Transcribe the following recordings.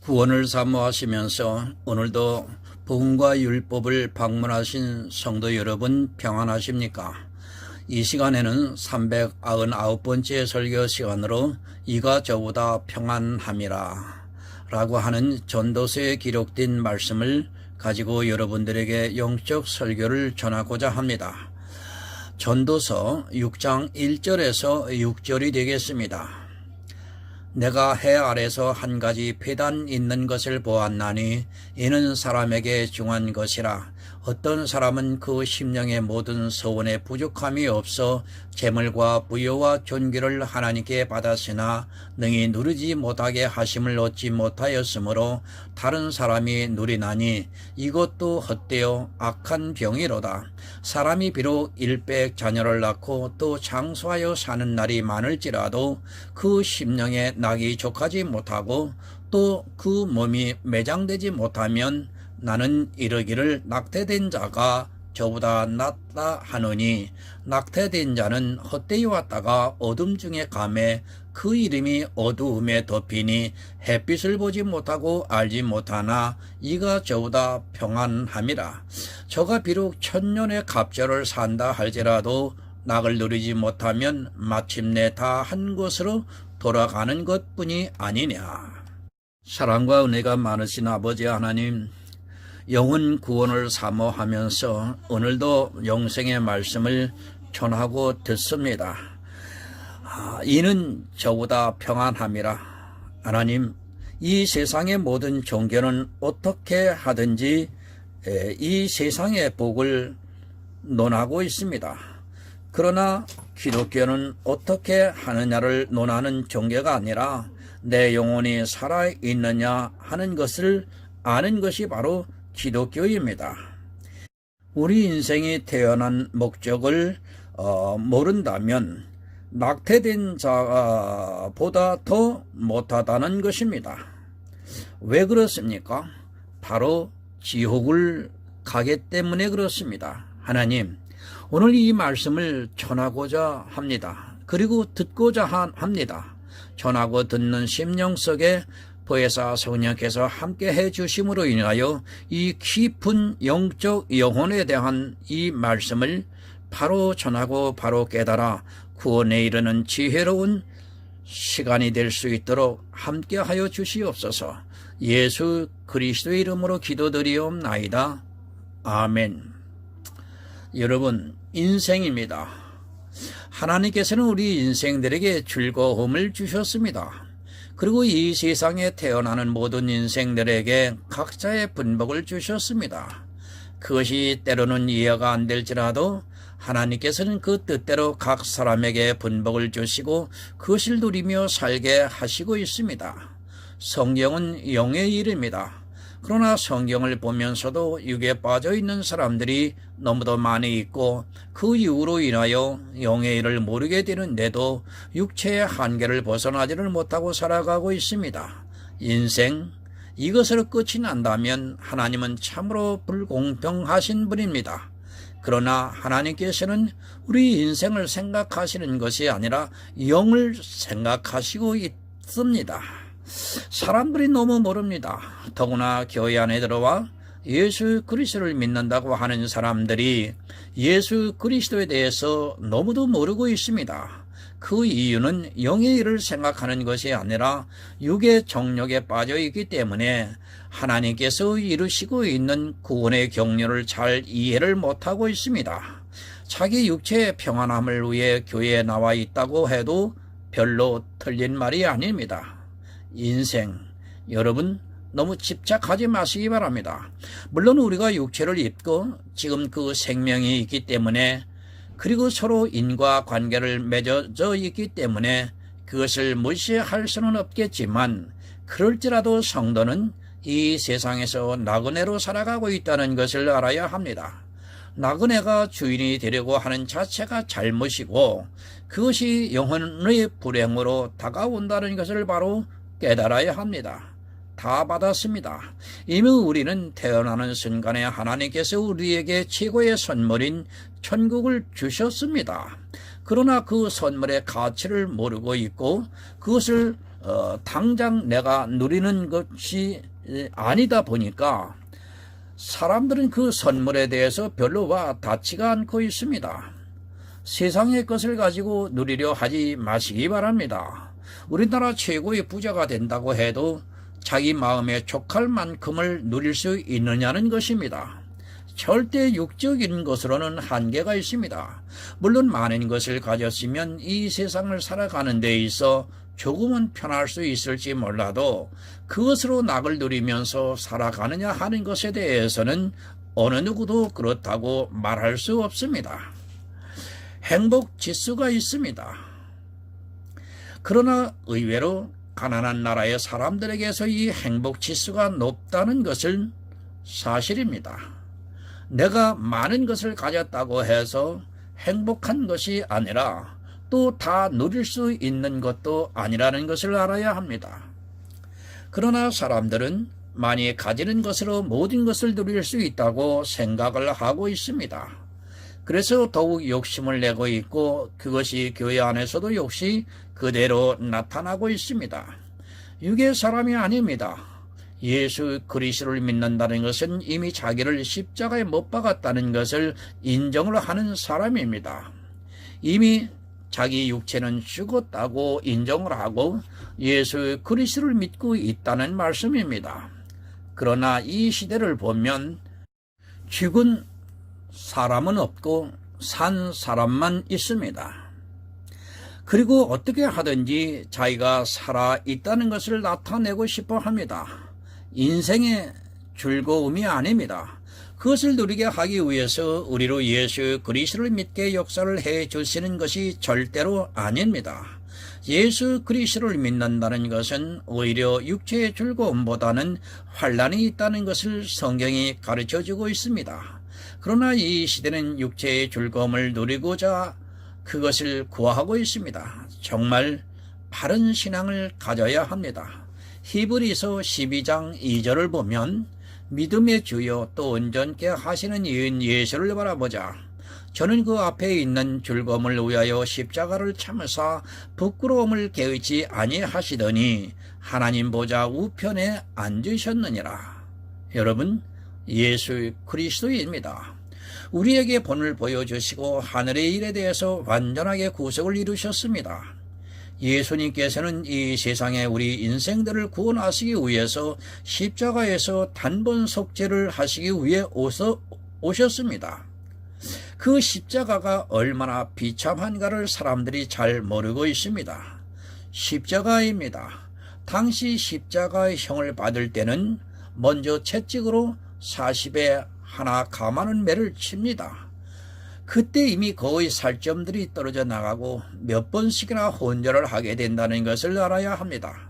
구원을 사모하시면서 오늘도 복음과 율법을 방문하신 성도 여러분 평안하십니까? 이 시간에는 399번째 설교 시간으로 이가 저보다 평안함이라 라고 하는 전도서에 기록된 말씀을 가지고 여러분들에게 영적 설교를 전하고자 합니다. 전도서 6장 1절에서 6절이 되겠습니다. 내가 해 아래서 한 가지 배단 있는 것을 보았나니 이는 사람에게 중한 것이라. 어떤 사람은 그 심령의 모든 서원에 부족함이 없어 재물과 부여와 존귀를 하나님께 받았으나 능히 누리지 못하게 하심을 얻지 못하였으므로 다른 사람이 누리나니 이것도 헛되어 악한 병이로다. 사람이 비록 일백 자녀를 낳고 또 장수하여 사는 날이 많을지라도 그 심령에 낙이 족하지 못하고 또 그 몸이 매장되지 못하면 나는 이르기를 낙태된 자가 저보다 낫다 하노니 낙태된 자는 헛되이 왔다가 어둠 중에 감에 그 이름이 어두움에 덮이니 햇빛을 보지 못하고 알지 못하나 이가 저보다 평안함이라. 저가 비록 천년의 갑절을 산다 할지라도 낙을 누리지 못하면 마침내 다 한 곳으로 돌아가는 것뿐이 아니냐. 사랑과 은혜가 많으신 아버지 하나님, 영혼 구원을 사모하면서 오늘도 영생의 말씀을 전하고 듣습니다. 이는 저보다 평안함이라. 하나님, 이 세상의 모든 종교는 어떻게 하든지 이 세상의 복을 논하고 있습니다. 그러나 기독교는 어떻게 하느냐를 논하는 종교가 아니라 내 영혼이 살아있느냐 하는 것을 아는 것이 바로 기독교입니다. 우리 인생이 태어난 목적을 모른다면 낙태된 자보다 더 못하다는 것입니다. 왜 그렇습니까? 바로 지옥을 가기 때문에 그렇습니다. 하나님, 오늘 이 말씀을 전하고자 합니다. 그리고 듣고자 합니다. 전하고 듣는 심령 속에 보혜사 성령께서 함께 해주심으로 인하여 이 깊은 영적 영혼에 대한 이 말씀을 바로 전하고 바로 깨달아 구원에 이르는 지혜로운 시간이 될 수 있도록 함께하여 주시옵소서. 예수 그리스도의 이름으로 기도드리옵나이다. 아멘. 여러분, 인생입니다. 하나님께서는 우리 인생들에게 즐거움을 주셨습니다. 그리고 이 세상에 태어나는 모든 인생들에게 각자의 분복을 주셨습니다. 그것이 때로는 이해가 안 될지라도 하나님께서는 그 뜻대로 각 사람에게 분복을 주시고 그것을 누리며 살게 하시고 있습니다. 성경은 영의 일입니다. 그러나 성경을 보면서도 육에 빠져 있는 사람들이 너무도 많이 있고 그 이유로 인하여 영의 일을 모르게 되는데도 육체의 한계를 벗어나지를 못하고 살아가고 있습니다. 인생, 이것으로 끝이 난다면 하나님은 참으로 불공평하신 분입니다. 그러나 하나님께서는 우리 인생을 생각하시는 것이 아니라 영을 생각하시고 있습니다. 사람들이 너무 모릅니다. 더구나 교회 안에 들어와 예수 그리스도를 믿는다고 하는 사람들이 예수 그리스도에 대해서 너무도 모르고 있습니다. 그 이유는 영의 일을 생각하는 것이 아니라 육의 정욕에 빠져 있기 때문에 하나님께서 이루시고 있는 구원의 경륜을 잘 이해를 못하고 있습니다. 자기 육체의 평안함을 위해 교회에 나와 있다고 해도 별로 틀린 말이 아닙니다. 인생, 여러분 너무 집착하지 마시기 바랍니다. 물론 우리가 육체를 입고 지금 그 생명이 있기 때문에 그리고 서로 인과관계를 맺어져 있기 때문에 그것을 무시할 수는 없겠지만 그럴지라도 성도는 이 세상에서 나그네로 살아가고 있다는 것을 알아야 합니다. 나그네가 주인이 되려고 하는 자체가 잘못이고 그것이 영혼의 불행으로 다가온다는 것을 바로 깨달아야 합니다. 다 받았습니다. 이미 우리는 태어나는 순간에 하나님께서 우리에게 최고의 선물인 천국을 주셨습니다. 그러나 그 선물의 가치를 모르고 있고 그것을 당장 내가 누리는 것이 아니다 보니까 사람들은 그 선물에 대해서 별로 와닿지가 않고 있습니다. 세상의 것을 가지고 누리려 하지 마시기 바랍니다. 우리나라 최고의 부자가 된다고 해도 자기 마음에 족할 만큼을 누릴 수 있느냐는 것입니다. 절대 육적인 것으로는 한계가 있습니다. 물론 많은 것을 가졌으면 이 세상을 살아가는 데 있어 조금은 편할 수 있을지 몰라도 그것으로 낙을 누리면서 살아가느냐 하는 것에 대해서는 어느 누구도 그렇다고 말할 수 없습니다. 행복 지수가 있습니다. 그러나 의외로 가난한 나라의 사람들에게서 이 행복 지수가 높다는 것은 사실입니다. 내가 많은 것을 가졌다고 해서 행복한 것이 아니라 또 다 누릴 수 있는 것도 아니라는 것을 알아야 합니다. 그러나 사람들은 많이 가지는 것으로 모든 것을 누릴 수 있다고 생각을 하고 있습니다. 그래서 더욱 욕심을 내고 있고 그것이 교회 안에서도 역시 그대로 나타나고 있습니다. 육의 사람이 아닙니다. 예수 그리스도를 믿는다는 것은 이미 자기를 십자가에 못 박았다는 것을 인정을 하는 사람입니다. 이미 자기 육체는 죽었다고 인정을 하고 예수 그리스도를 믿고 있다는 말씀입니다. 그러나 이 시대를 보면 죽은 사람은 없고 산 사람만 있습니다. 그리고 어떻게 하든지 자기가 살아있다는 것을 나타내고 싶어 합니다. 인생의 즐거움이 아닙니다. 그것을 누리게 하기 위해서 우리로 예수 그리스도를 믿게 역사를 해 주시는 것이 절대로 아닙니다. 예수 그리스도를 믿는다는 것은 오히려 육체의 즐거움보다는 환난이 있다는 것을 성경이 가르쳐주고 있습니다. 그러나 이 시대는 육체의 즐거움을 누리고자 그것을 구하고 있습니다. 정말 바른 신앙을 가져야 합니다. 히브리서 12장 2절을 보면 믿음의 주여 또 온전케 하시는 이인 예수를 바라보자. 저는 그 앞에 있는 즐거움을 위하여 십자가를 참으사 부끄러움을 개의치 아니하시더니 하나님 보좌 우편에 앉으셨느니라. 여러분, 예수 그리스도입니다. 우리에게 본을 보여주시고 하늘의 일에 대해서 완전하게 구속을 이루셨습니다. 예수님께서는 이 세상에 우리 인생들을 구원하시기 위해서 십자가에서 단번 속죄를 하시기 위해 오셨습니다. 그 십자가가 얼마나 비참한가를 사람들이 잘 모르고 있습니다. 십자가입니다. 당시 십자가의 형을 받을 때는 먼저 채찍으로 40에 하나 감하는 매를 칩니다. 그때 이미 거의 살점들이 떨어져 나가고 몇 번씩이나 혼절을 하게 된다는 것을 알아야 합니다.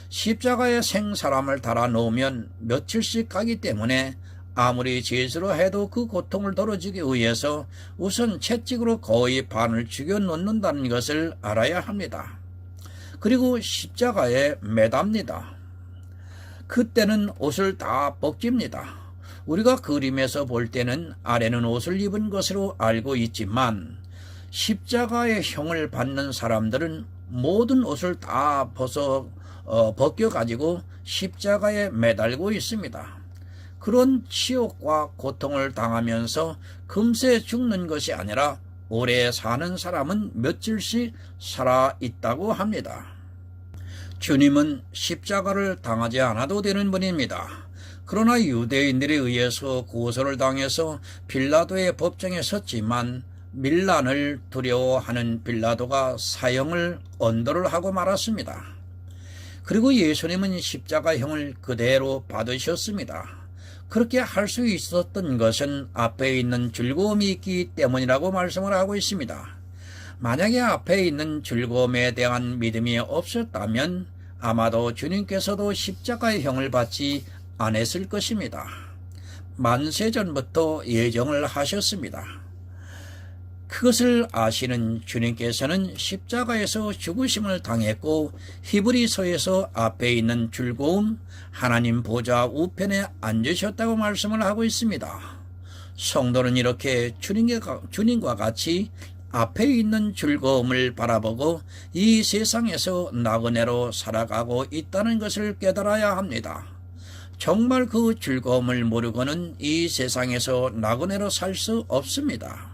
십자가에 생사람을 달아 놓으면 며칠씩 가기 때문에 아무리 제수로 해도 그 고통을 덜어주기 위해서 우선 채찍으로 거의 반을 죽여 놓는다는 것을 알아야 합니다. 그리고 십자가에 매답니다. 그때는 옷을 다 벗깁니다. 우리가 그림에서 볼 때는 아래는 옷을 입은 것으로 알고 있지만 십자가의 형을 받는 사람들은 모든 옷을 다 벗겨가지고 십자가에 매달고 있습니다. 그런 치욕과 고통을 당하면서 금세 죽는 것이 아니라 오래 사는 사람은 며칠씩 살아있다고 합니다. 주님은 십자가를 당하지 않아도 되는 분입니다. 그러나 유대인들에 의해서 고소를 당해서 빌라도의 법정에 섰지만 밀란을 두려워하는 빌라도가 사형을 언도를 하고 말았습니다. 그리고 예수님은 십자가형을 그대로 받으셨습니다. 그렇게 할 수 있었던 것은 앞에 있는 즐거움이 있기 때문이라고 말씀을 하고 있습니다. 만약에 앞에 있는 즐거움에 대한 믿음이 없었다면 아마도 주님께서도 십자가의 형을 받지 않았을 것입니다. 만세전부터 예정을 하셨습니다. 그것을 아시는 주님께서는 십자가에서 죽으심을 당했고 히브리서에서 앞에 있는 즐거움, 하나님 보좌 우편에 앉으셨다고 말씀을 하고 있습니다. 성도는 이렇게 주님과 같이 앞에 있는 즐거움을 바라보고 이 세상에서 나그네로 살아가고 있다는 것을 깨달아야 합니다. 정말 그 즐거움을 모르고는 이 세상에서 나그네로 살 수 없습니다.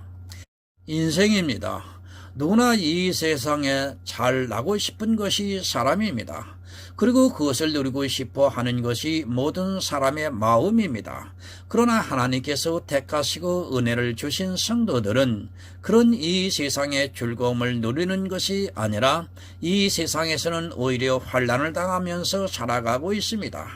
인생입니다. 누구나 이 세상에 잘 나고 싶은 것이 사람입니다. 그리고 그것을 누리고 싶어 하는 것이 모든 사람의 마음입니다. 그러나 하나님께서 택하시고 은혜를 주신 성도들은 그런 이 세상의 즐거움을 누리는 것이 아니라 이 세상에서는 오히려 환난을 당하면서 살아가고 있습니다.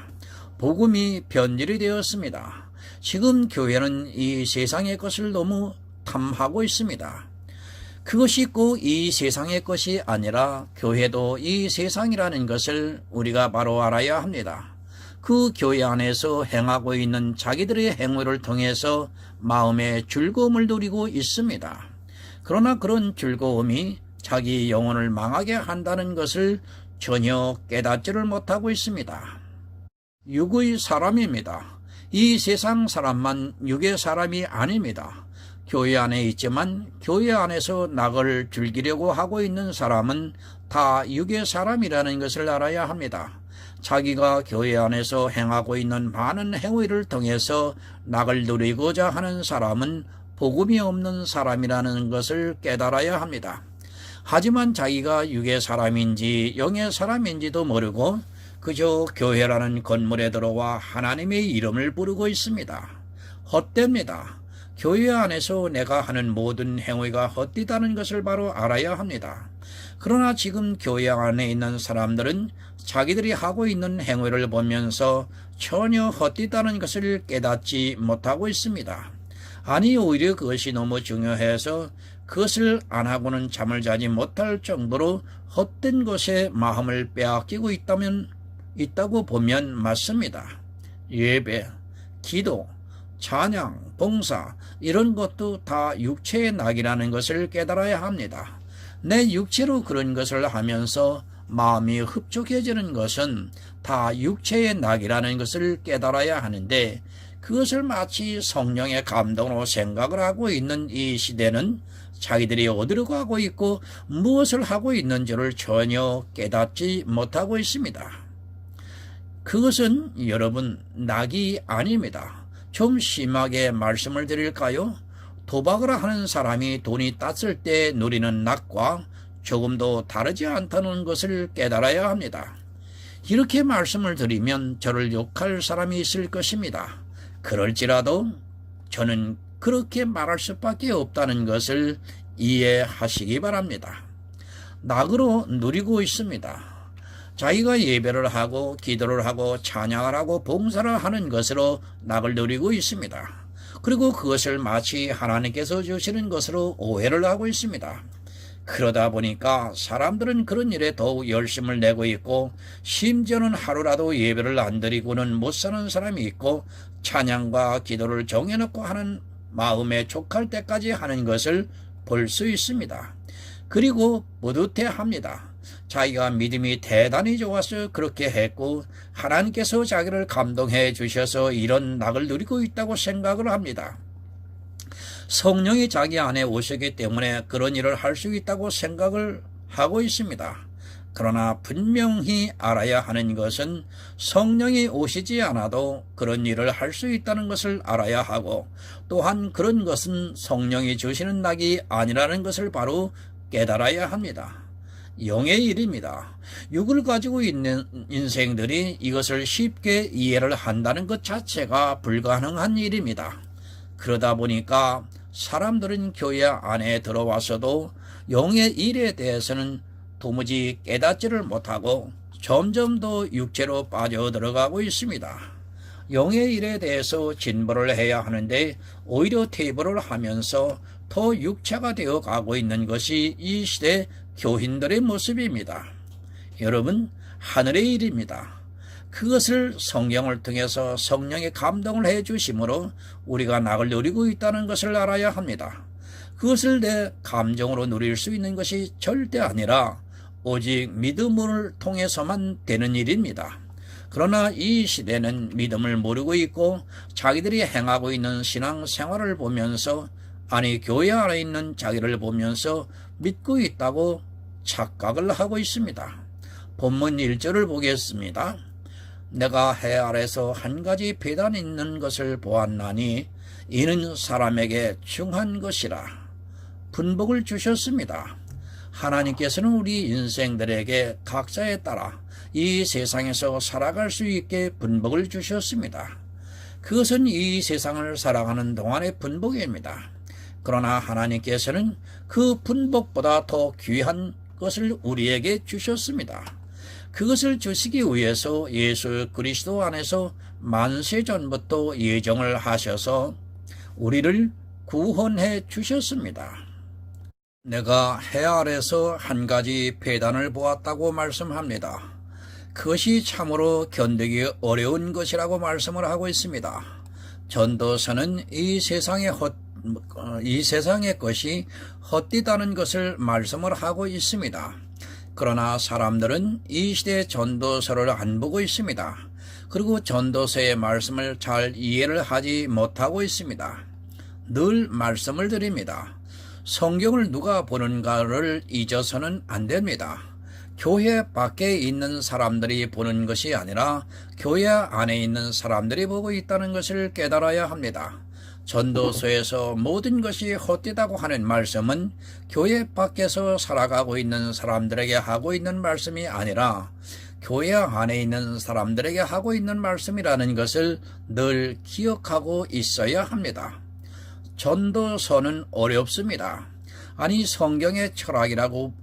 복음이 변질이 되었습니다. 지금 교회는 이 세상의 것을 너무 탐하고 있습니다. 그것이 꼭 이 세상의 것이 아니라 교회도 이 세상이라는 것을 우리가 바로 알아야 합니다. 그 교회 안에서 행하고 있는 자기들의 행위를 통해서 마음의 즐거움을 누리고 있습니다. 그러나 그런 즐거움이 자기 영혼을 망하게 한다는 것을 전혀 깨닫지를 못하고 있습니다. 육의 사람입니다. 이 세상 사람만 육의 사람이 아닙니다. 교회 안에 있지만 교회 안에서 낙을 즐기려고 하고 있는 사람은 다 육의 사람이라는 것을 알아야 합니다. 자기가 교회 안에서 행하고 있는 많은 행위를 통해서 낙을 누리고자 하는 사람은 복음이 없는 사람이라는 것을 깨달아야 합니다. 하지만 자기가 육의 사람인지 영의 사람인지도 모르고 그저 교회라는 건물에 들어와 하나님의 이름을 부르고 있습니다. 헛됩니다. 교회 안에서 내가 하는 모든 행위가 헛되다는 것을 바로 알아야 합니다. 그러나 지금 교회 안에 있는 사람들은 자기들이 하고 있는 행위를 보면서 전혀 헛되다는 것을 깨닫지 못하고 있습니다. 아니 오히려 그것이 너무 중요해서 그것을 안 하고는 잠을 자지 못할 정도로 헛된 것에 마음을 빼앗기고 있다고 보면 맞습니다. 예배, 기도, 찬양, 봉사 이런 것도 다 육체의 낙이라는 것을 깨달아야 합니다. 내 육체로 그런 것을 하면서 마음이 흡족해지는 것은 다 육체의 낙이라는 것을 깨달아야 하는데 그것을 마치 성령의 감동으로 생각을 하고 있는 이 시대는 자기들이 어디로 가고 있고 무엇을 하고 있는지를 전혀 깨닫지 못하고 있습니다. 그것은 여러분 낙이 아닙니다. 좀 심하게 말씀을 드릴까요? 도박을 하는 사람이 돈이 땄을 때 누리는 낙과 조금도 다르지 않다는 것을 깨달아야 합니다. 이렇게 말씀을 드리면 저를 욕할 사람이 있을 것입니다. 그럴지라도 저는 그렇게 말할 수밖에 없다는 것을 이해하시기 바랍니다. 낙으로 누리고 있습니다. 자기가 예배를 하고 기도를 하고 찬양을 하고 봉사를 하는 것으로 낙을 누리고 있습니다. 그리고 그것을 마치 하나님께서 주시는 것으로 오해를 하고 있습니다. 그러다 보니까 사람들은 그런 일에 더욱 열심을 내고 있고 심지어는 하루라도 예배를 안 드리고는 못 사는 사람이 있고 찬양과 기도를 정해놓고 하는 마음에 족할 때까지 하는 것을 볼 수 있습니다. 그리고 뿌듯해합니다. 자기가 믿음이 대단히 좋아서 그렇게 했고 하나님께서 자기를 감동해 주셔서 이런 낙을 누리고 있다고 생각을 합니다. 성령이 자기 안에 오시기 때문에 그런 일을 할 수 있다고 생각을 하고 있습니다. 그러나 분명히 알아야 하는 것은 성령이 오시지 않아도 그런 일을 할 수 있다는 것을 알아야 하고 또한 그런 것은 성령이 주시는 낙이 아니라는 것을 바로 깨달아야 합니다. 영의 일입니다. 육을 가지고 있는 인생들이 이것을 쉽게 이해를 한다는 것 자체가 불가능한 일입니다. 그러다 보니까 사람들은 교회 안에 들어와서도 영의 일에 대해서는 도무지 깨닫지를 못하고 점점 더 육체로 빠져들어가고 있습니다. 영의 일에 대해서 진보를 해야 하는데 오히려 퇴보를 하면서 더 육체가 되어 가고 있는 것이 이 시대 교인들의 모습입니다. 여러분, 하늘의 일입니다. 그것을 성경을 통해서 성령의 감동을 해 주심으로 우리가 낙을 누리고 있다는 것을 알아야 합니다. 그것을 내 감정으로 누릴 수 있는 것이 절대 아니라 오직 믿음을 통해서만 되는 일입니다. 그러나 이 시대는 믿음을 모르고 있고 자기들이 행하고 있는 신앙생활을 보면서 아니 교회 안에 있는 자기를 보면서 믿고 있다고 착각을 하고 있습니다. 본문 1절을 보겠습니다. 내가 해 아래서 한 가지 배단이 있는 것을 보았나니 이는 사람에게 중한 것이라. 분복을 주셨습니다. 하나님께서는 우리 인생들에게 각자에 따라 이 세상에서 살아갈 수 있게 분복을 주셨습니다. 그것은 이 세상을 살아가는 동안의 분복입니다. 그러나 하나님께서는 그 분복보다 더 귀한 것을 우리에게 주셨습니다. 그것을 주시기 위해서 예수 그리스도 안에서 만세 전부터 예정을 하셔서 우리를 구원해 주셨습니다. 내가 해 아래서 한 가지 배단을 보았다고 말씀합니다. 그것이 참으로 견디기 어려운 것이라고 말씀을 하고 있습니다. 전도서는 이 세상의 것이 헛되다는 것을 말씀을 하고 있습니다. 그러나 사람들은 이 시대 전도서를 안 보고 있습니다. 그리고 전도서의 말씀을 잘 이해를 하지 못하고 있습니다. 늘 말씀을 드립니다. 성경을 누가 보는가를 잊어서는 안 됩니다. 교회 밖에 있는 사람들이 보는 것이 아니라 교회 안에 있는 사람들이 보고 있다는 것을 깨달아야 합니다. 전도서에서 모든 것이 헛되다고 하는 말씀은 교회 밖에서 살아가고 있는 사람들에게 하고 있는 말씀이 아니라 교회 안에 있는 사람들에게 하고 있는 말씀이라는 것을 늘 기억하고 있어야 합니다. 전도서는 어렵습니다. 아니 성경의 철학이라고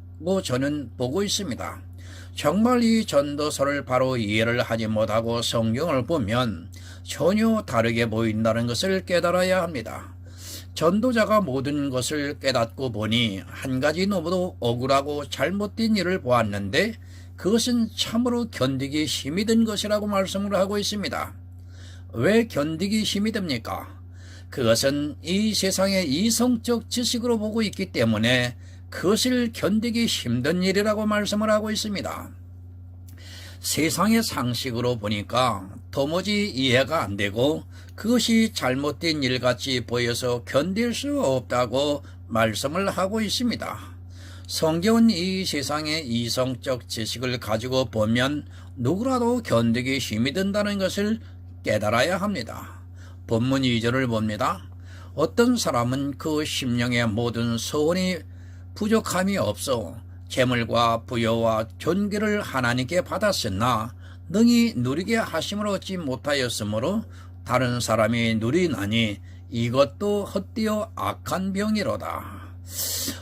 저는 보고 있습니다. 정말 이 전도서를 바로 이해를 하지 못하고 성경을 보면 전혀 다르게 보인다는 것을 깨달아야 합니다. 전도자가 모든 것을 깨닫고 보니 한 가지 너무도 억울하고 잘못된 일을 보았는데 그것은 참으로 견디기 힘이 든 것이라고 말씀을 하고 있습니다. 왜 견디기 힘이 듭니까? 그것은 이 세상의 이성적 지식으로 보고 있기 때문에 그것을 견디기 힘든 일이라고 말씀을 하고 있습니다. 세상의 상식으로 보니까 도무지 이해가 안 되고 그것이 잘못된 일같이 보여서 견딜 수 없다고 말씀을 하고 있습니다. 성경은 이 세상의 이성적 지식을 가지고 보면 누구라도 견디기 힘이 든다는 것을 깨달아야 합니다. 본문 2절을 봅니다. 어떤 사람은 그 심령의 모든 소원이 부족함이 없어 재물과 부여와 존귀를 하나님께 받았으나 능히 누리게 하심을 얻지 못하였으므로 다른 사람이 누리나니 이것도 헛되어 악한 병이로다.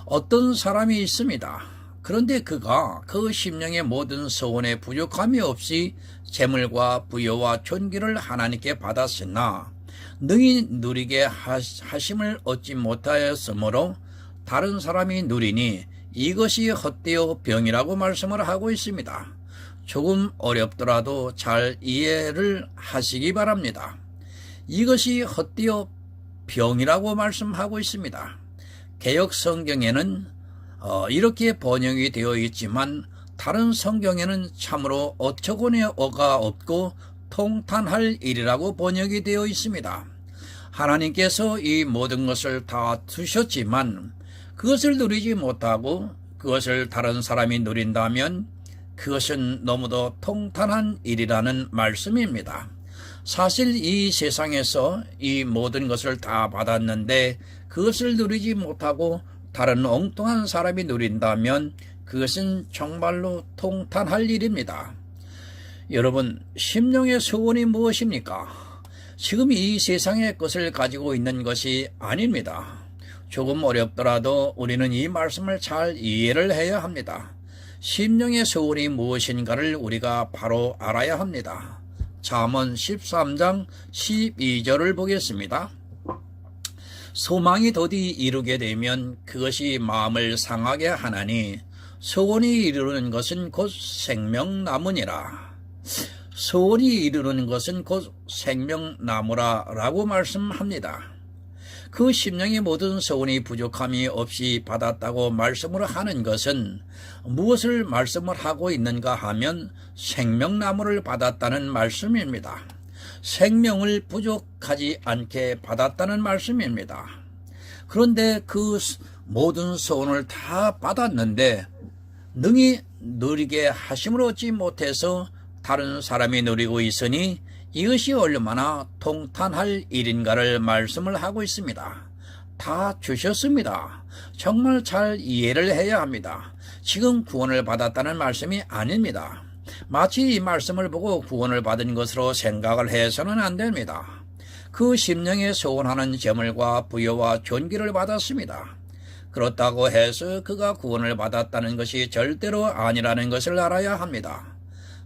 어떤 사람이 있습니다. 그런데 그가 그 심령의 모든 소원에 부족함이 없이 재물과 부여와 존귀를 하나님께 받았으나 능히 누리게 하심을 얻지 못하였으므로 다른 사람이 누리니 이것이 헛되어 병이라고 말씀을 하고 있습니다. 조금 어렵더라도 잘 이해를 하시기 바랍니다. 이것이 헛되어 병이라고 말씀하고 있습니다. 개역 성경에는 이렇게 번역이 되어 있지만 다른 성경에는 참으로 어처구니 어가 없고 통탄할 일이라고 번역이 되어 있습니다. 하나님께서 이 모든 것을 다 주셨지만 그것을 누리지 못하고 그것을 다른 사람이 누린다면 그것은 너무도 통탄한 일이라는 말씀입니다. 사실 이 세상에서 이 모든 것을 다 받았는데 그것을 누리지 못하고 다른 엉뚱한 사람이 누린다면 그것은 정말로 통탄할 일입니다. 여러분, 심령의 소원이 무엇입니까? 지금 이 세상의 것을 가지고 있는 것이 아닙니다. 조금 어렵더라도 우리는 이 말씀을 잘 이해를 해야 합니다. 심령의 소원이 무엇인가를 우리가 바로 알아야 합니다. 잠언 13장 12절을 보겠습니다. 소망이 더디 이루게 되면 그것이 마음을 상하게 하나니 소원이 이루는 것은 곧 생명나무니라. 소원이 이루는 것은 곧 생명나무라 라고 말씀합니다. 그 심령의 모든 소원이 부족함이 없이 받았다고 말씀을 하는 것은 무엇을 말씀을 하고 있는가 하면 생명나무를 받았다는 말씀입니다. 생명을 부족하지 않게 받았다는 말씀입니다. 그런데 그 모든 소원을 다 받았는데 능히 누리게 하심을 얻지 못해서 다른 사람이 누리고 있으니 이것이 얼마나 통탄할 일인가를 말씀을 하고 있습니다. 다 주셨습니다. 정말 잘 이해를 해야 합니다. 지금 구원을 받았다는 말씀이 아닙니다. 마치 이 말씀을 보고 구원을 받은 것으로 생각을 해서는 안 됩니다. 그 심령에 소원하는 재물과 부여와 존귀를 받았습니다. 그렇다고 해서 그가 구원을 받았다는 것이 절대로 아니라는 것을 알아야 합니다.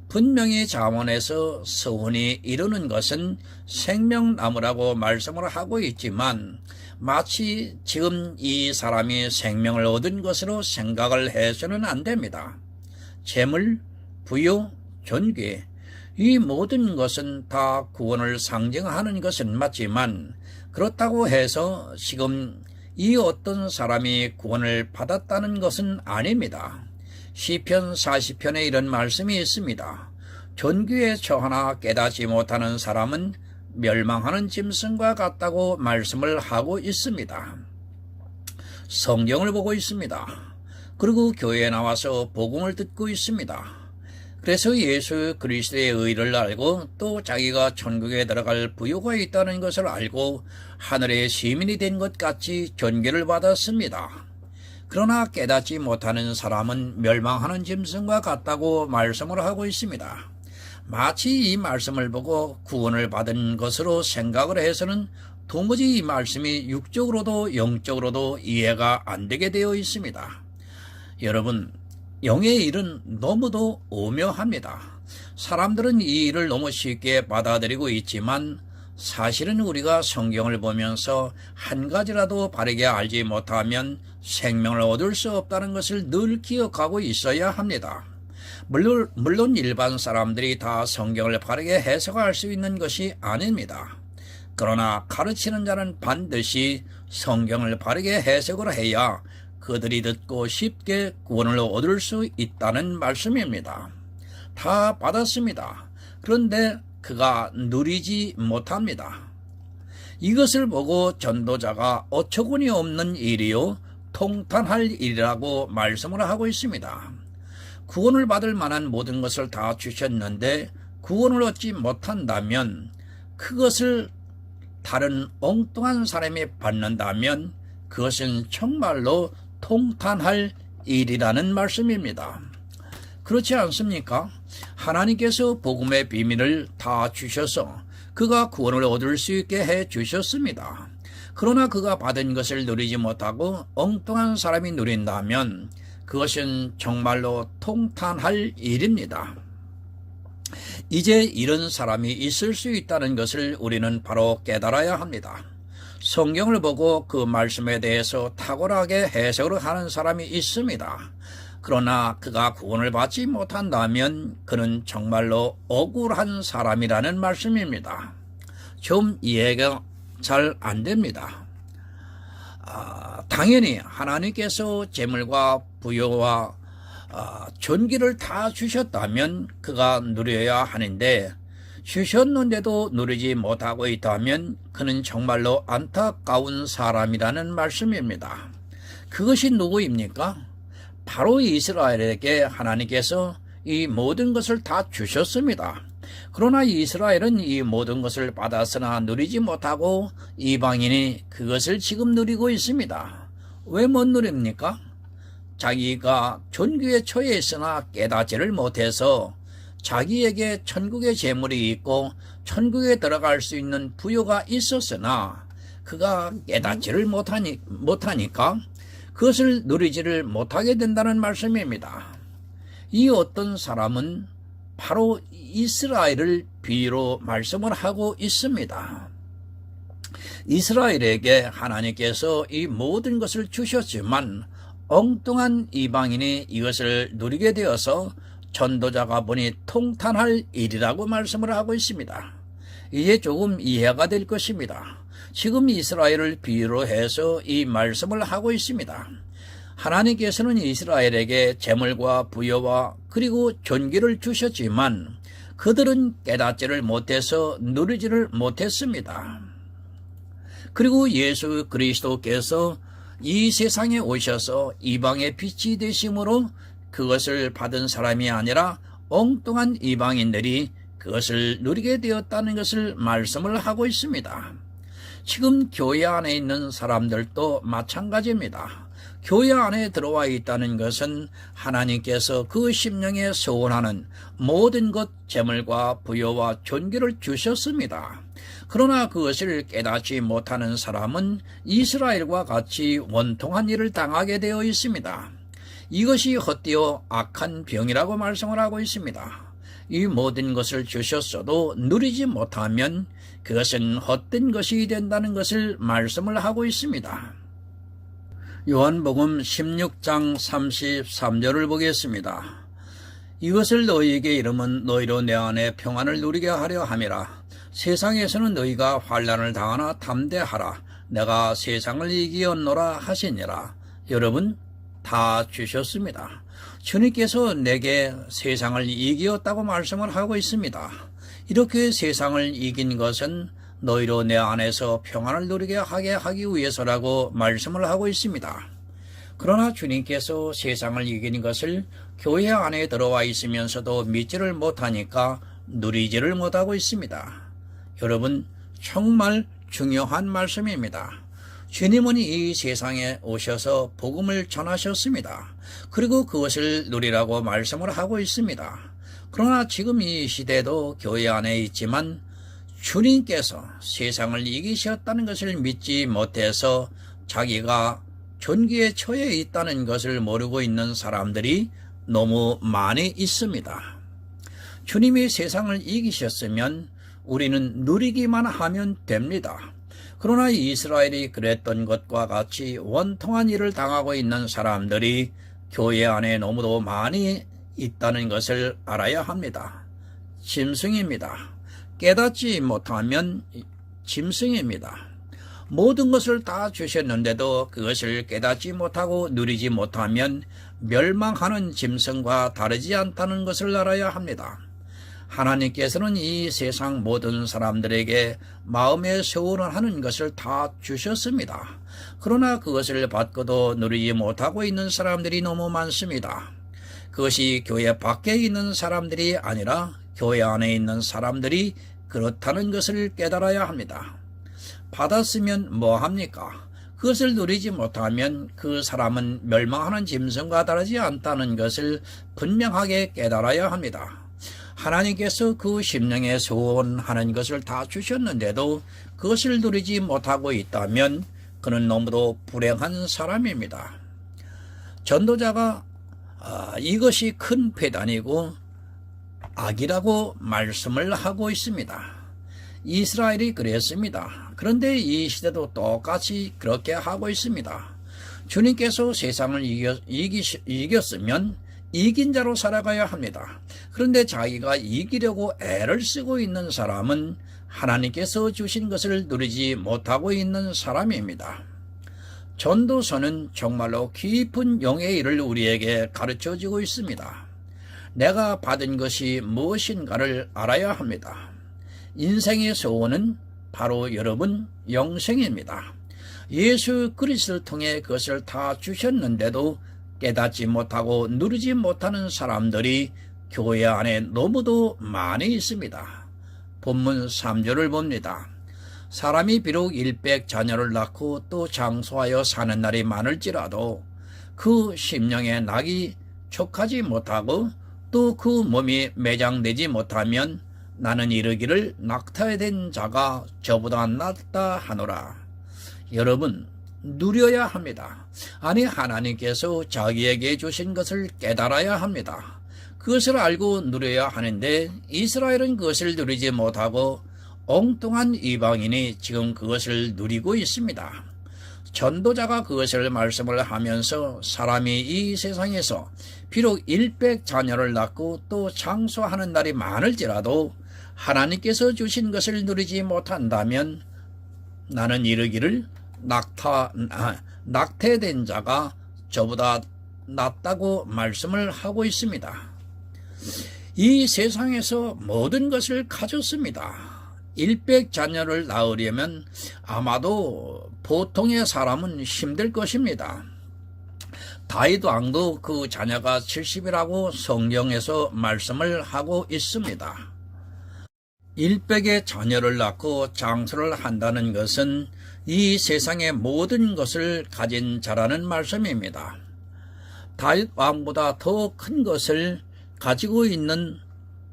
분명히 잠언에서 서원이 이루는 것은 생명나무라고 말씀을 하고 있지만 마치 지금 이 사람이 생명을 얻은 것으로 생각을 해서는 안 됩니다. 재물, 부요, 존귀, 이 모든 것은 다 구원을 상징하는 것은 맞지만 그렇다고 해서 지금 이 어떤 사람이 구원을 받았다는 것은 아닙니다. 시편 40편에 이런 말씀이 있습니다. 존귀에 처하나 깨닫지 못하는 사람은 멸망하는 짐승과 같다고 말씀을 하고 있습니다. 성경을 보고 있습니다. 그리고 교회에 나와서 복음을 듣고 있습니다. 그래서 예수 그리스도의 의를 알고 또 자기가 천국에 들어갈 부요가 있다는 것을 알고 하늘의 시민이 된 것 같이 존귀를 받았습니다. 그러나 깨닫지 못하는 사람은 멸망하는 짐승과 같다고 말씀을 하고 있습니다. 마치 이 말씀을 보고 구원을 받은 것으로 생각을 해서는 도무지 이 말씀이 육적으로도 영적으로도 이해가 안 되게 되어 있습니다. 여러분, 영의 일은 너무도 오묘합니다. 사람들은 이 일을 너무 쉽게 받아들이고 있지만 사실은 우리가 성경을 보면서 한 가지라도 바르게 알지 못하면 생명을 얻을 수 없다는 것을 늘 기억하고 있어야 합니다. 물론 일반 사람들이 다 성경을 바르게 해석할 수 있는 것이 아닙니다. 그러나 가르치는 자는 반드시 성경을 바르게 해석을 해야 그들이 듣고 쉽게 구원을 얻을 수 있다는 말씀입니다. 다 받았습니다. 그런데 그가 누리지 못합니다. 이것을 보고 전도자가 어처구니 없는 일이요 통탄할 일이라고 말씀을 하고 있습니다. 구원을 받을 만한 모든 것을 다 주셨는데 구원을 얻지 못한다면 그것을 다른 엉뚱한 사람이 받는다면 그것은 정말로 통탄할 일이라는 말씀입니다. 그렇지 않습니까? 하나님께서 복음의 비밀을 다 주셔서 그가 구원을 얻을 수 있게 해 주셨습니다. 그러나 그가 받은 것을 누리지 못하고 엉뚱한 사람이 누린다면 그것은 정말로 통탄할 일입니다. 이제 이런 사람이 있을 수 있다는 것을 우리는 바로 깨달아야 합니다. 성경을 보고 그 말씀에 대해서 탁월하게 해석을 하는 사람이 있습니다. 그러나 그가 구원을 받지 못한다면 그는 정말로 억울한 사람이라는 말씀입니다. 좀 이해가 잘 안 됩니다. 당연히 하나님께서 재물과 부여와 존귀를 다 주셨다면 그가 누려야 하는데 주셨는데도 누리지 못하고 있다면 그는 정말로 안타까운 사람이라는 말씀입니다. 그것이 누구입니까? 바로 이스라엘에게 하나님께서 이 모든 것을 다 주셨습니다. 그러나 이스라엘은 이 모든 것을 받았으나 누리지 못하고 이방인이 그것을 지금 누리고 있습니다. 왜 못 누립니까? 자기가 존귀에 처해 있으나 깨닫지를 못해서 자기에게 천국의 재물이 있고 천국에 들어갈 수 있는 부요가 있었으나 그가 깨닫지를 못하니까 그것을 누리지를 못하게 된다는 말씀입니다. 이 어떤 사람은 바로 이스라엘을 비유로 말씀을 하고 있습니다. 이스라엘에게 하나님께서 이 모든 것을 주셨지만 엉뚱한 이방인이 이것을 누리게 되어서 전도자가 보니 통탄할 일이라고 말씀을 하고 있습니다. 이제 조금 이해가 될 것입니다. 지금 이스라엘을 비유로 해서 이 말씀을 하고 있습니다. 하나님께서는 이스라엘에게 재물과 부여와 그리고 존귀를 주셨지만 그들은 깨닫지를 못해서 누리지를 못했습니다. 그리고 예수 그리스도께서 이 세상에 오셔서 이방의 빛이 되심으로 그것을 받은 사람이 아니라 엉뚱한 이방인들이 그것을 누리게 되었다는 것을 말씀을 하고 있습니다. 지금 교회 안에 있는 사람들도 마찬가지입니다. 교회 안에 들어와 있다는 것은 하나님께서 그 심령에 소원하는 모든 것, 재물과 부여와 존귀를 주셨습니다. 그러나 그것을 깨닫지 못하는 사람은 이스라엘과 같이 원통한 일을 당하게 되어 있습니다. 이것이 헛되어 악한 병이라고 말씀을 하고 있습니다. 이 모든 것을 주셨어도 누리지 못하면 그것은 헛된 것이 된다는 것을 말씀을 하고 있습니다. 요한복음 16장 33절을 보겠습니다. 이것을 너희에게 이름은 너희로 내 안에 평안을 누리게 하려 함이라. 세상에서는 너희가 환난을 당하나 담대하라. 내가 세상을 이기었노라 하시니라. 여러분, 다 주셨습니다. 주님께서 내게 세상을 이기었다고 말씀을 하고 있습니다. 이렇게 세상을 이긴 것은 너희로 내 안에서 평안을 누리게 하게 하기 위해서라고 말씀을 하고 있습니다. 그러나 주님께서 세상을 이긴 것을 교회 안에 들어와 있으면서도 믿지를 못하니까 누리지를 못하고 있습니다. 여러분, 정말 중요한 말씀입니다. 주님은 이 세상에 오셔서 복음을 전하셨습니다. 그리고 그것을 누리라고 말씀을 하고 있습니다. 그러나 지금 이 시대도 교회 안에 있지만 주님께서 세상을 이기셨다는 것을 믿지 못해서 자기가 존귀에 처해 있다는 것을 모르고 있는 사람들이 너무 많이 있습니다. 주님이 세상을 이기셨으면 우리는 누리기만 하면 됩니다. 그러나 이스라엘이 그랬던 것과 같이 원통한 일을 당하고 있는 사람들이 교회 안에 너무도 많이 있다는 것을 알아야 합니다. 짐승입니다. 깨닫지 못하면 짐승입니다. 모든 것을 다 주셨는데도 그것을 깨닫지 못하고 누리지 못하면 멸망하는 짐승과 다르지 않다는 것을 알아야 합니다. 하나님께서는 이 세상 모든 사람들에게 마음의 소원을 하는 것을 다 주셨습니다. 그러나 그것을 받고도 누리지 못하고 있는 사람들이 너무 많습니다. 그것이 교회 밖에 있는 사람들이 아니라 교회 안에 있는 사람들이 그렇다는 것을 깨달아야 합니다. 받았으면 뭐합니까? 그것을 누리지 못하면 그 사람은 멸망하는 짐승과 다르지 않다는 것을 분명하게 깨달아야 합니다. 하나님께서 그 심령에 소원하는 것을 다 주셨는데도 그것을 누리지 못하고 있다면 그는 너무도 불행한 사람입니다. 전도자가 이것이 큰 배단이고 악이라고 말씀을 하고 있습니다. 이스라엘이 그랬습니다. 그런데 이 시대도 똑같이 그렇게 하고 있습니다. 주님께서 세상을 이겼으면 이긴 자로 살아가야 합니다. 그런데 자기가 이기려고 애를 쓰고 있는 사람은 하나님께서 주신 것을 누리지 못하고 있는 사람입니다. 전도서는 정말로 깊은 영의 일을 우리에게 가르쳐주고 있습니다. 내가 받은 것이 무엇인가를 알아야 합니다. 인생의 소원은 바로 여러분 영생입니다. 예수 그리스도를 통해 그것을 다 주셨는데도 깨닫지 못하고 누리지 못하는 사람들이 교회 안에 너무도 많이 있습니다. 본문 3절을 봅니다. 사람이 비록 일백 자녀를 낳고 또 장수하여 사는 날이 많을지라도 그 심령에 낙이 촉하지 못하고 또 그 몸이 매장되지 못하면 나는 이르기를 낙타된 자가 저보다 낫다 하노라. 여러분, 누려야 합니다. 아니, 하나님께서 자기에게 주신 것을 깨달아야 합니다. 그것을 알고 누려야 하는데 이스라엘은 그것을 누리지 못하고 엉뚱한 이방인이 지금 그것을 누리고 있습니다. 전도자가 그것을 말씀을 하면서 사람이 이 세상에서 비록 일백 자녀를 낳고 또 장수하는 날이 많을지라도 하나님께서 주신 것을 누리지 못한다면 나는 이르기를 낙태된 자가 저보다 낫다고 말씀을 하고 있습니다. 이 세상에서 모든 것을 가졌습니다. 일백 자녀를 낳으려면 아마도 보통의 사람은 힘들 것입니다. 다윗 왕도 그 자녀가 70이라고 성경에서 말씀을 하고 있습니다. 일백의 자녀를 낳고 장수를 한다는 것은 이 세상의 모든 것을 가진 자라는 말씀입니다. 다윗 왕보다 더 큰 것을 가지고 있는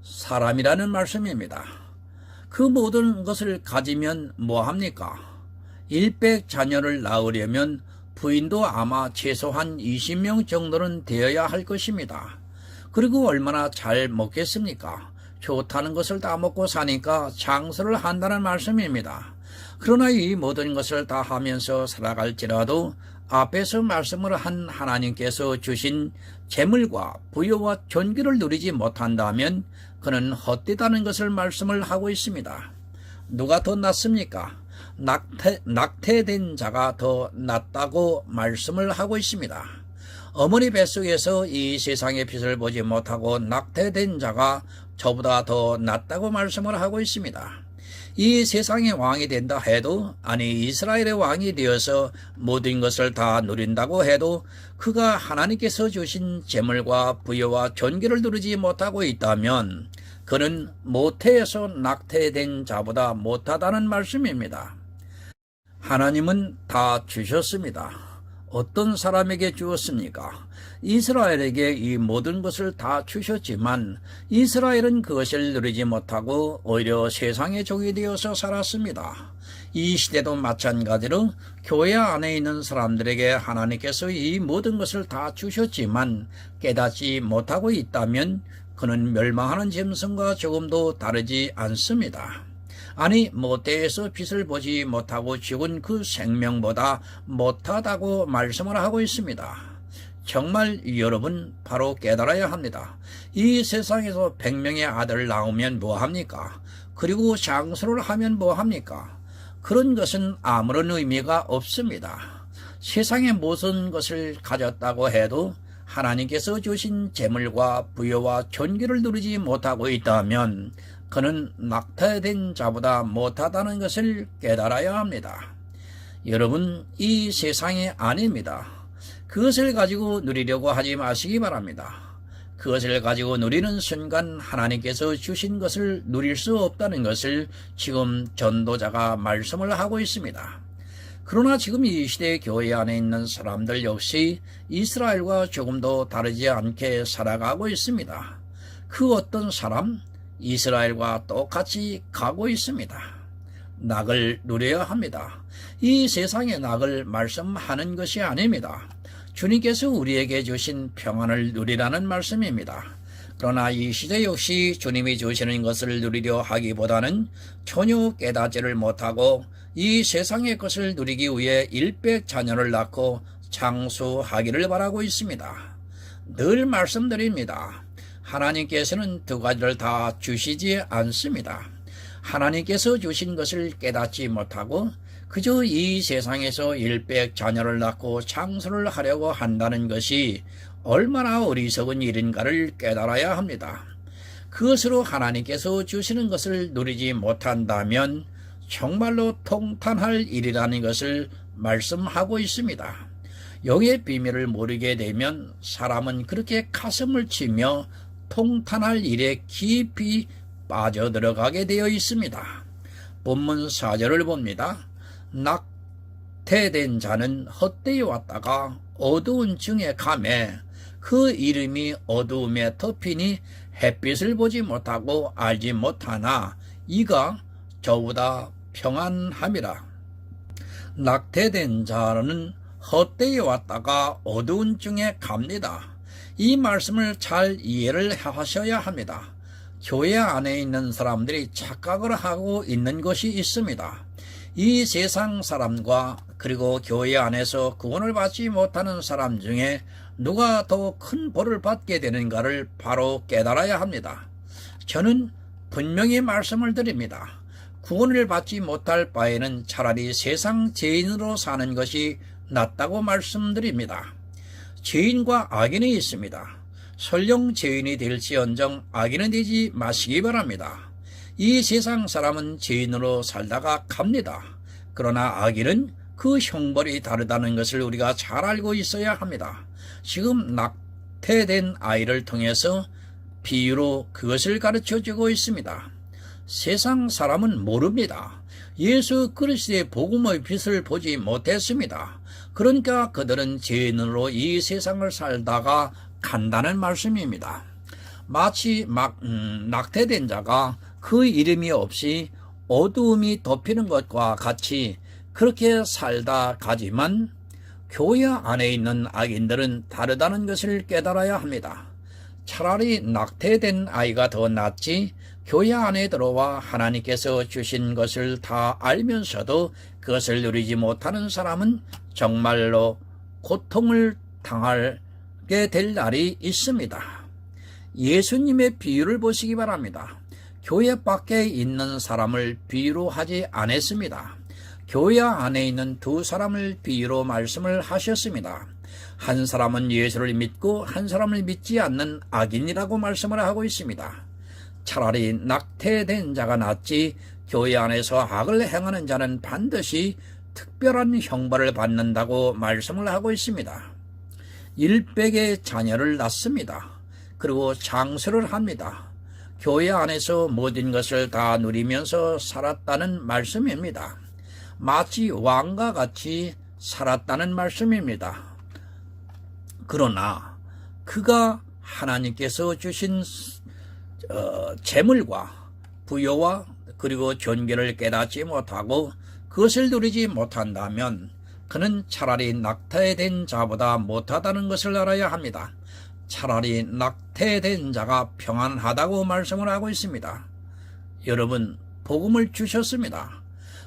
사람이라는 말씀입니다. 그 모든 것을 가지면 뭐합니까? 일백 자녀를 낳으려면 부인도 아마 최소한 20명 정도는 되어야 할 것입니다. 그리고 얼마나 잘 먹겠습니까? 좋다는 것을 다 먹고 사니까 장수를 한다는 말씀입니다. 그러나 이 모든 것을 다 하면서 살아갈지라도 앞에서 말씀을 한 하나님께서 주신 재물과 부여와 존귀를 누리지 못한다면 그는 헛되다는 것을 말씀을 하고 있습니다. 누가 더 낫습니까? 낙태된 자가 더 낫다고 말씀을 하고 있습니다. 어머니 뱃속에서 이 세상의 빛을 보지 못하고 낙태된 자가 저보다 더 낫다고 말씀을 하고 있습니다. 이 세상의 왕이 된다 해도, 아니 이스라엘의 왕이 되어서 모든 것을 다 누린다고 해도 그가 하나님께서 주신 재물과 부여와 존귀를 누리지 못하고 있다면 그는 모태에서 낙태된 자보다 못하다는 말씀입니다. 하나님은 다 주셨습니다. 어떤 사람에게 주었습니까? 이스라엘에게 이 모든 것을 다 주셨지만 이스라엘은 그것을 누리지 못하고 오히려 세상의 종이 되어서 살았습니다. 이 시대도 마찬가지로 교회 안에 있는 사람들에게 하나님께서 이 모든 것을 다 주셨지만 깨닫지 못하고 있다면 그는 멸망하는 짐승과 조금도 다르지 않습니다. 아니 모태에서 빛을 보지 못하고 죽은 그 생명보다 못하다고 말씀을 하고 있습니다. 정말 여러분 바로 깨달아야 합니다. 이 세상에서 100명의 아들 낳으면 뭐합니까? 그리고 장수를 하면 뭐합니까? 그런 것은 아무런 의미가 없습니다. 세상의 모든 것을 가졌다고 해도 하나님께서 주신 재물과 부여와 존귀를 누리지 못하고 있다면 그는 낙태된 자보다 못하다는 것을 깨달아야 합니다. 여러분, 이 세상이 아닙니다. 그것을 가지고 누리려고 하지 마시기 바랍니다. 그것을 가지고 누리는 순간 하나님께서 주신 것을 누릴 수 없다는 것을 지금 전도자가 말씀을 하고 있습니다. 그러나 지금 이 시대 교회 안에 있는 사람들 역시 이스라엘과 조금도 다르지 않게 살아가고 있습니다. 그 어떤 사람? 이스라엘과 똑같이 가고 있습니다. 낙을 누려야 합니다. 이 세상의 낙을 말씀하는 것이 아닙니다. 주님께서 우리에게 주신 평안을 누리라는 말씀입니다. 그러나 이 시대 역시 주님이 주시는 것을 누리려 하기보다는 전혀 깨닫지를 못하고 이 세상의 것을 누리기 위해 일백 자녀를 낳고 장수하기를 바라고 있습니다. 늘 말씀드립니다. 하나님께서는 두 가지를 다 주시지 않습니다. 하나님께서 주신 것을 깨닫지 못하고 그저 이 세상에서 일백 자녀를 낳고 장수를 하려고 한다는 것이 얼마나 어리석은 일인가를 깨달아야 합니다. 그것으로 하나님께서 주시는 것을 누리지 못한다면 정말로 통탄할 일이라는 것을 말씀하고 있습니다. 영의 비밀을 모르게 되면 사람은 그렇게 가슴을 치며 통탄할 일에 깊이 빠져들어가게 되어 있습니다. 본문 4절을 봅니다. 낙태된 자는 헛되이 왔다가 어두운 중에 가매 그 이름이 어두움에 덮이니 햇빛을 보지 못하고 알지 못하나 이가 저보다 평안함이라. 낙태된 자는 헛되이 왔다가 어두운 중에 갑니다. 이 말씀을 잘 이해를 하셔야 합니다. 교회 안에 있는 사람들이 착각을 하고 있는 것이 있습니다. 이 세상 사람과 그리고 교회 안에서 구원을 받지 못하는 사람 중에 누가 더 큰 벌을 받게 되는가를 바로 깨달아야 합니다. 저는 분명히 말씀을 드립니다. 구원을 받지 못할 바에는 차라리 세상 죄인으로 사는 것이 낫다고 말씀드립니다. 죄인과 악인이 있습니다. 설령 죄인이 될지언정 악인은 되지 마시기 바랍니다. 이 세상 사람은 죄인으로 살다가 갑니다. 그러나 악인은 그 형벌이 다르다는 것을 우리가 잘 알고 있어야 합니다. 지금 낙태된 아이를 통해서 비유로 그것을 가르쳐주고 있습니다. 세상 사람은 모릅니다. 예수 그리스도의 복음의 빛을 보지 못했습니다. 그러니까 그들은 죄인으로 이 세상을 살다가 간다는 말씀입니다. 마치 낙태된 자가 그 이름이 없이 어두움이 덮이는 것과 같이 그렇게 살다 가지만 교회 안에 있는 악인들은 다르다는 것을 깨달아야 합니다. 차라리 낙태된 아이가 더 낫지 교회 안에 들어와 하나님께서 주신 것을 다 알면서도 그것을 누리지 못하는 사람은 정말로 고통을 당하게 될 날이 있습니다. 예수님의 비유를 보시기 바랍니다. 교회 밖에 있는 사람을 비유로 하지 않았습니다. 교회 안에 있는 두 사람을 비유로 말씀을 하셨습니다. 한 사람은 예수를 믿고 한 사람을 믿지 않는 악인이라고 말씀을 하고 있습니다. 차라리 낙태된 자가 낫지 교회 안에서 악을 행하는 자는 반드시 특별한 형벌을 받는다고 말씀을 하고 있습니다. 일백의 자녀를 낳습니다. 그리고 장수를 합니다. 교회 안에서 모든 것을 다 누리면서 살았다는 말씀입니다. 마치 왕과 같이 살았다는 말씀입니다. 그러나 그가 하나님께서 주신 재물과 부여와 그리고 존귀를 깨닫지 못하고 그것을 누리지 못한다면 그는 차라리 낙태된 자보다 못하다는 것을 알아야 합니다. 차라리 낙태된 자가 평안하다고 말씀을 하고 있습니다. 여러분, 복음을 주셨습니다.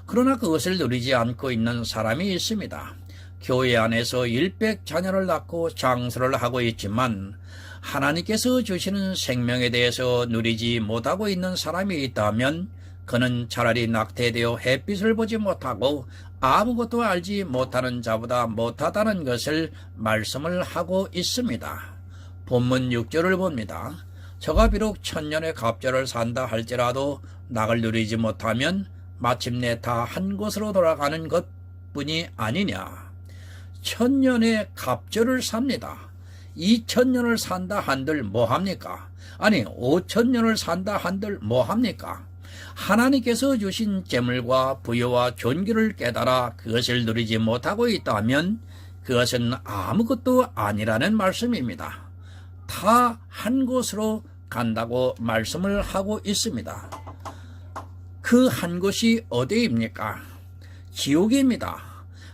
그러나 그것을 누리지 않고 있는 사람이 있습니다. 교회 안에서 일백 자녀를 낳고 장수를 하고 있지만 하나님께서 주시는 생명에 대해서 누리지 못하고 있는 사람이 있다면 그는 차라리 낙태되어 햇빛을 보지 못하고 아무것도 알지 못하는 자보다 못하다는 것을 말씀을 하고 있습니다. 본문 6절을 봅니다. 저가 비록 천년의 갑절을 산다 할지라도 낙을 누리지 못하면 마침내 다 한 곳으로 돌아가는 것뿐이 아니냐. 천년의 갑절을 삽니다. 2000년을 산다 한들 뭐합니까? 아니 5000년을 산다 한들 뭐합니까? 하나님께서 주신 재물과 부여와 존귀를 깨달아 그것을 누리지 못하고 있다면 그것은 아무것도 아니라는 말씀입니다. 다 한 곳으로 간다고 말씀을 하고 있습니다. 그 한 곳이 어디입니까? 지옥입니다.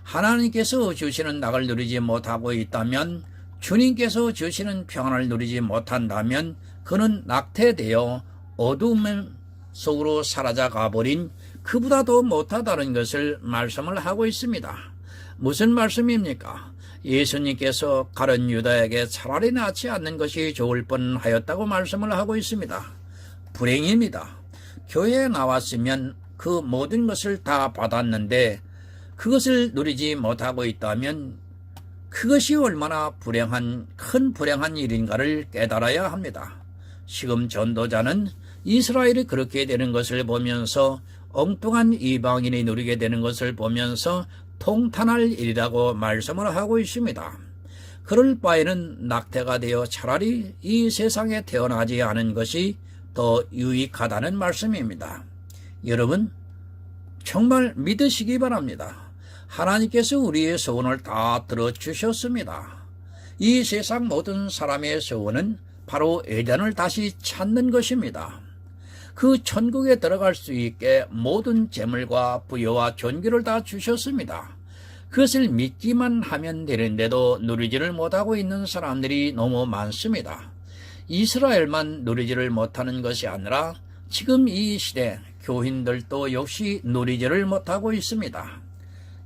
하나님께서 주시는 낙을 누리지 못하고 있다면, 주님께서 주시는 평안을 누리지 못한다면 그는 낙태되어 어두움 속으로 사라져 가버린 그보다 더 못하다는 것을 말씀을 하고 있습니다. 무슨 말씀입니까? 예수님께서 가룟 유다에게 차라리 낳지 않는 것이 좋을 뻔하였다고 말씀을 하고 있습니다. 불행입니다. 교회에 나왔으면 그 모든 것을 다 받았는데 그것을 누리지 못하고 있다면 그것이 얼마나 큰 불행한 일인가를 깨달아야 합니다. 지금 전도자는 이스라엘이 그렇게 되는 것을 보면서 엉뚱한 이방인이 누리게 되는 것을 보면서 통탄할 일이라고 말씀을 하고 있습니다. 그럴 바에는 낙태가 되어 차라리 이 세상에 태어나지 않은 것이 더 유익하다는 말씀입니다. 여러분, 정말 믿으시기 바랍니다. 하나님께서 우리의 소원을 다 들어주셨습니다. 이 세상 모든 사람의 소원은 바로 에덴을 다시 찾는 것입니다. 그 천국에 들어갈 수 있게 모든 재물과 부여와 존귀를 다 주셨습니다. 그것을 믿기만 하면 되는데도 누리지를 못하고 있는 사람들이 너무 많습니다. 이스라엘만 누리지를 못하는 것이 아니라 지금 이 시대 교인들도 역시 누리지를 못하고 있습니다.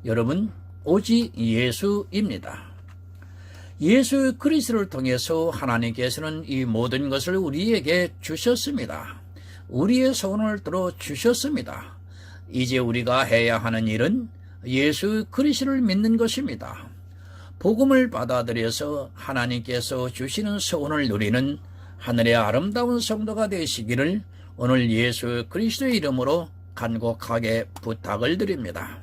여러분, 오직 예수입니다. 예수 그리스도를 통해서 하나님께서는 이 모든 것을 우리에게 주셨습니다. 우리의 소원을 들어주셨습니다. 이제 우리가 해야 하는 일은 예수 그리스도를 믿는 것입니다. 복음을 받아들여서 하나님께서 주시는 소원을 누리는 하늘의 아름다운 성도가 되시기를 오늘 예수 그리스도의 이름으로 간곡하게 부탁을 드립니다.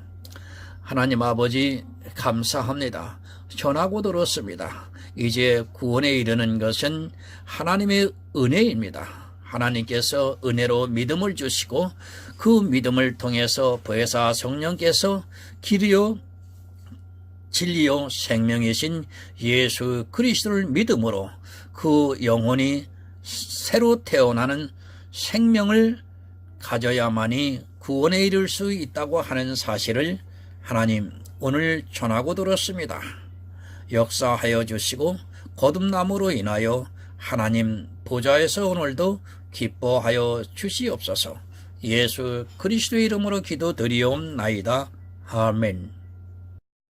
하나님 아버지 감사합니다. 전하고 들었습니다. 이제 구원에 이르는 것은 하나님의 은혜입니다. 하나님께서 은혜로 믿음을 주시고 그 믿음을 통해서 보혜사 성령께서 길이요 진리요 생명이신 예수 그리스도를 믿음으로 그 영혼이 새로 태어나는 생명을 가져야만이 구원에 이를 수 있다고 하는 사실을 하나님 오늘 전하고 들었습니다. 역사하여 주시고 거듭남으로 인하여 하나님 보좌에서 오늘도 기뻐하여 주시옵소서. 예수 그리스도의 이름으로 기도드리옵나이다. 아멘.